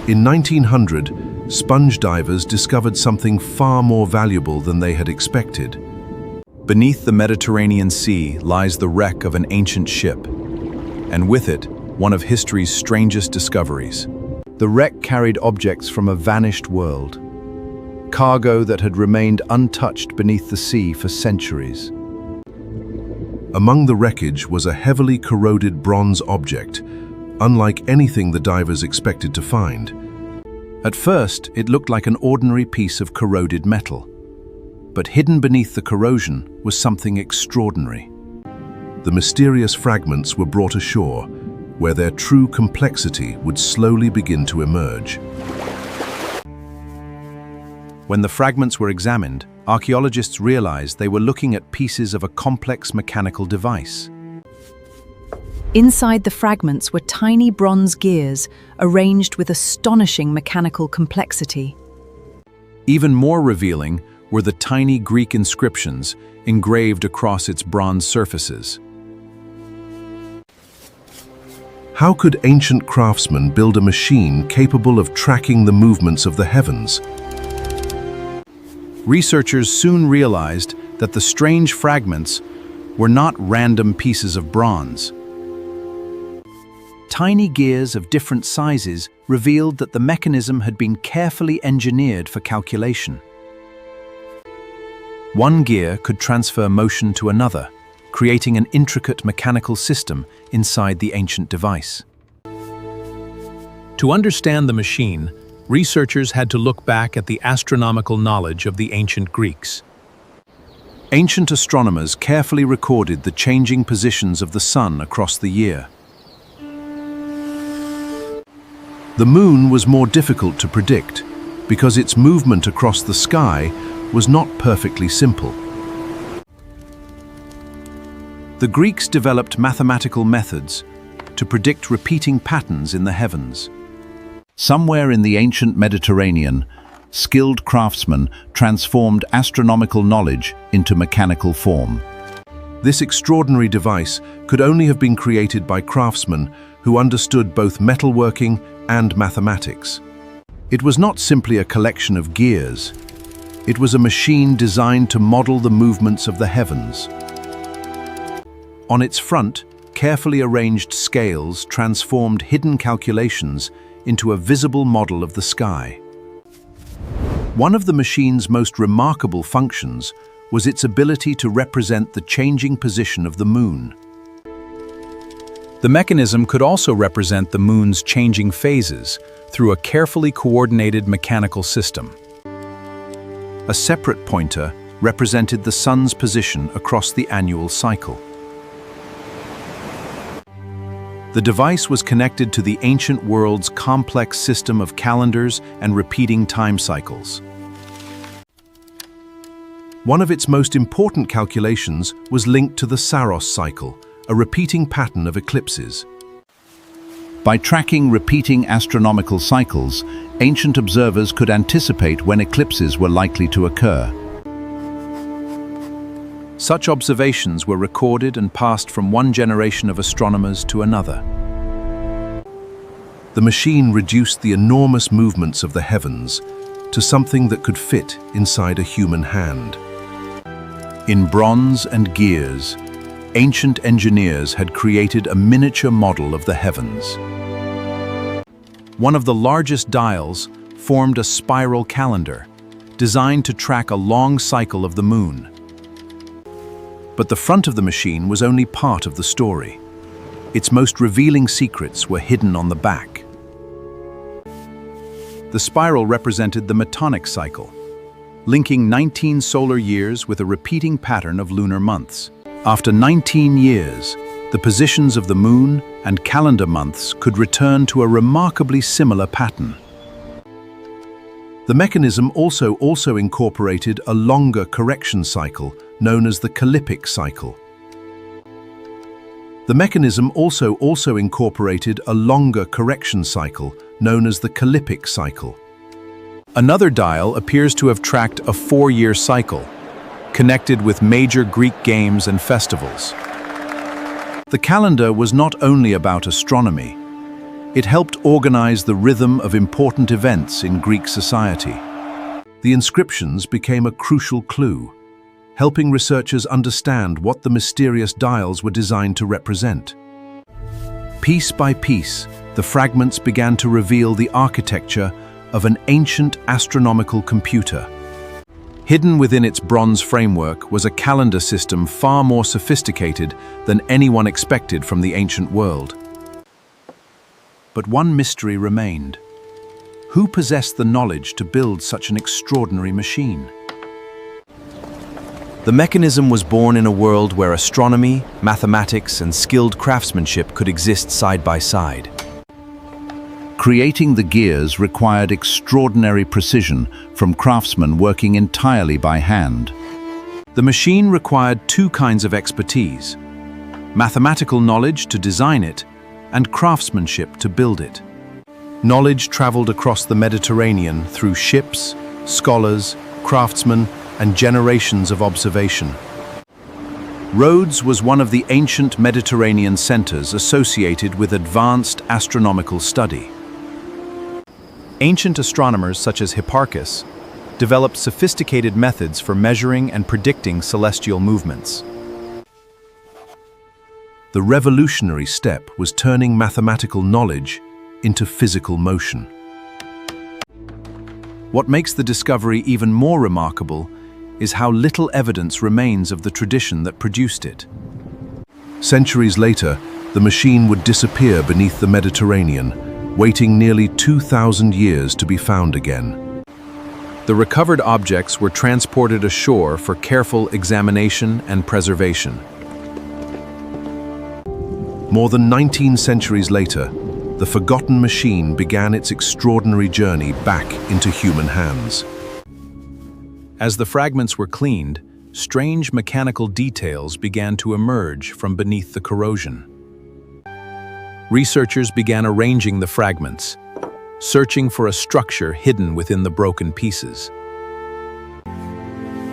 In 1900, sponge divers discovered something far more valuable than they had expected. Beneath the Mediterranean Sea lies the wreck of an ancient ship, and with it, one of history's strangest discoveries. The wreck carried objects from a vanished world, cargo that had remained untouched beneath the sea for centuries. Among the wreckage was a heavily corroded bronze object, unlike anything the divers expected to find. At first, it looked like an ordinary piece of corroded metal, but hidden beneath the corrosion was something extraordinary. The mysterious fragments were brought ashore, where their true complexity would slowly begin to emerge. When the fragments were examined, archaeologists realized they were looking at pieces of a complex mechanical device. Inside the fragments were tiny bronze gears arranged with astonishing mechanical complexity. Even more revealing were the tiny Greek inscriptions engraved across its bronze surfaces. How could ancient craftsmen build a machine capable of tracking the movements of the heavens? Researchers soon realized that the strange fragments were not random pieces of bronze. Tiny gears of different sizes revealed that the mechanism had been carefully engineered for calculation. One gear could transfer motion to another, creating an intricate mechanical system inside the ancient device. To understand the machine, researchers had to look back at the astronomical knowledge of the ancient Greeks. Ancient astronomers carefully recorded the changing positions of the sun across the year. The moon was more difficult to predict because its movement across the sky was not perfectly simple. The Greeks developed mathematical methods to predict repeating patterns in the heavens. Somewhere in the ancient Mediterranean, skilled craftsmen transformed astronomical knowledge into mechanical form. This extraordinary device could only have been created by craftsmen who understood both metalworking and mathematics. It was not simply a collection of gears. It was a machine designed to model the movements of the heavens. On its front, carefully arranged scales transformed hidden calculations into a visible model of the sky. One of the machine's most remarkable functions was its ability to represent the changing position of the moon. The mechanism could also represent the moon's changing phases through a carefully coordinated mechanical system. A separate pointer represented the sun's position across the annual cycle. The device was connected to the ancient world's complex system of calendars and repeating time cycles. One of its most important calculations was linked to the Saros cycle, a repeating pattern of eclipses. By tracking repeating astronomical cycles, ancient observers could anticipate when eclipses were likely to occur. Such observations were recorded and passed from one generation of astronomers to another. The machine reduced the enormous movements of the heavens to something that could fit inside a human hand. In bronze and gears, ancient engineers had created a miniature model of the heavens. One of the largest dials formed a spiral calendar, designed to track a long cycle of the moon. But the front of the machine was only part of the story. Its most revealing secrets were hidden on the back. The spiral represented the Metonic cycle, linking 19 solar years with a repeating pattern of lunar months. After 19 years, the positions of the moon and calendar months could return to a remarkably similar pattern. The mechanism also incorporated a longer correction cycle known as the Calippic cycle. The mechanism also incorporated a longer correction cycle known as the Calippic cycle. Another dial appears to have tracked a 4-year cycle, connected with major Greek games and festivals. The calendar was not only about astronomy. It helped organize the rhythm of important events in Greek society. The inscriptions became a crucial clue, helping researchers understand what the mysterious dials were designed to represent. Piece by piece, the fragments began to reveal the architecture of an ancient astronomical computer. Hidden within its bronze framework was a calendar system far more sophisticated than anyone expected from the ancient world. But one mystery remained. Who possessed the knowledge to build such an extraordinary machine? The mechanism was born in a world where astronomy, mathematics, and skilled craftsmanship could exist side by side. Creating the gears required extraordinary precision from craftsmen working entirely by hand. The machine required two kinds of expertise: mathematical knowledge to design it, and craftsmanship to build it. Knowledge traveled across the Mediterranean through ships, scholars, craftsmen, and generations of observation. Rhodes was one of the ancient Mediterranean centers associated with advanced astronomical study. Ancient astronomers such as Hipparchus developed sophisticated methods for measuring and predicting celestial movements. The revolutionary step was turning mathematical knowledge into physical motion. What makes the discovery even more remarkable is how little evidence remains of the tradition that produced it. Centuries later, the machine would disappear beneath the Mediterranean, waiting nearly 2,000 years to be found again. The recovered objects were transported ashore for careful examination and preservation. More than 19 centuries later, the forgotten machine began its extraordinary journey back into human hands. As the fragments were cleaned, strange mechanical details began to emerge from beneath the corrosion. Researchers began arranging the fragments, searching for a structure hidden within the broken pieces.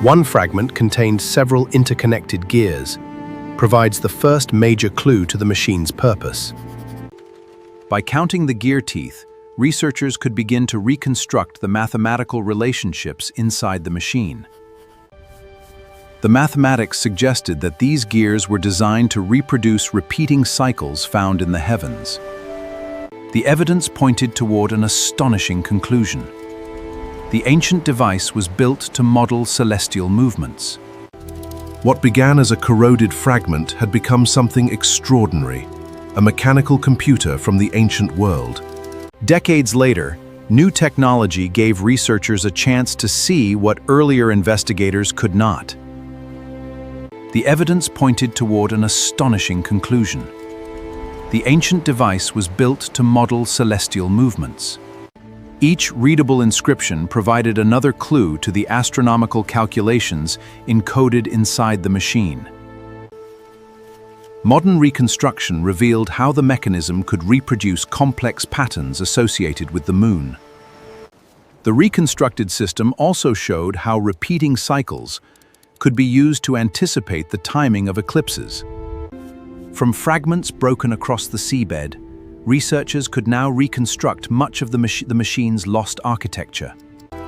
One fragment contained several interconnected gears, provides the first major clue to the machine's purpose. By counting the gear teeth, researchers could begin to reconstruct the mathematical relationships inside the machine. The mathematics suggested that these gears were designed to reproduce repeating cycles found in the heavens. The evidence pointed toward an astonishing conclusion. The ancient device was built to model celestial movements. What began as a corroded fragment had become something extraordinary, a mechanical computer from the ancient world. Decades later, new technology gave researchers a chance to see what earlier investigators could not. The evidence pointed toward an astonishing conclusion. The ancient device was built to model celestial movements. Each readable inscription provided another clue to the astronomical calculations encoded inside the machine. Modern reconstruction revealed how the mechanism could reproduce complex patterns associated with the moon. The reconstructed system also showed how repeating cycles could be used to anticipate the timing of eclipses. From fragments broken across the seabed, researchers could now reconstruct much of the machine's lost architecture.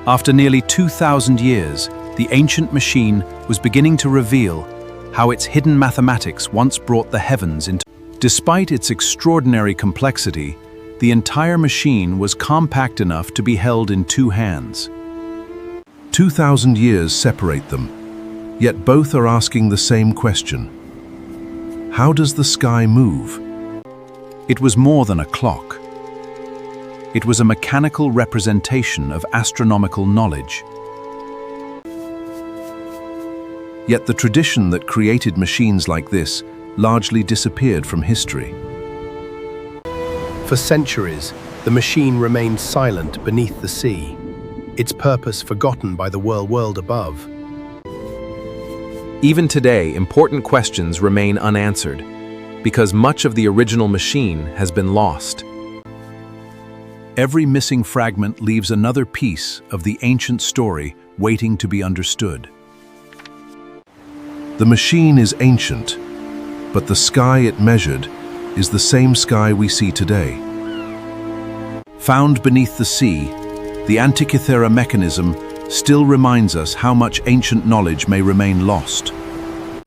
After nearly 2,000 years, the ancient machine was beginning to reveal how its hidden mathematics once brought the heavens into. Despite its extraordinary complexity, the entire machine was compact enough to be held in two hands. 2,000 years separate them, yet both are asking the same question. How does the sky move? It was more than a clock. It was a mechanical representation of astronomical knowledge. Yet the tradition that created machines like this largely disappeared from history. For centuries, the machine remained silent beneath the sea, its purpose forgotten by the world above. Even today, important questions remain unanswered, because much of the original machine has been lost. Every missing fragment leaves another piece of the ancient story waiting to be understood. The machine is ancient, but the sky it measured is the same sky we see today. Found beneath the sea, the Antikythera Mechanism still reminds us how much ancient knowledge may remain lost.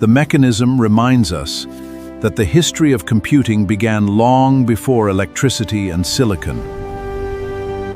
The mechanism reminds us that the history of computing began long before electricity and silicon.